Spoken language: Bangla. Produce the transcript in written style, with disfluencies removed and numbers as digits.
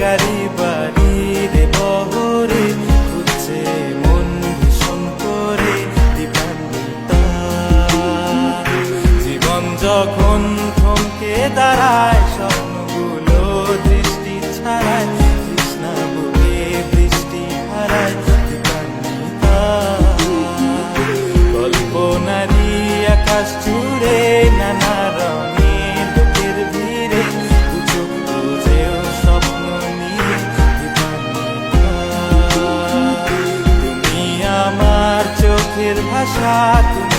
গাড়ি বাড়ির বহরে খুঁজছে মন ভীষণ করে দীপান্বিতা। জীবন যখন থমকে দাঁড়ায়, স্বপ্নগুলো দৃষ্টি ছাড়ায়, তৃষ্ণা বুকে বৃষ্টি হারায় দীপান্বিতা। কল্পনারি আকাশ জুড়ে নানা রঙে লোকের ভিড়ে চোখ বুঝেও স্বপ্ন নিয়ে দীপান্বিতা। তুমি আমার চোখের ভাষা, তুমি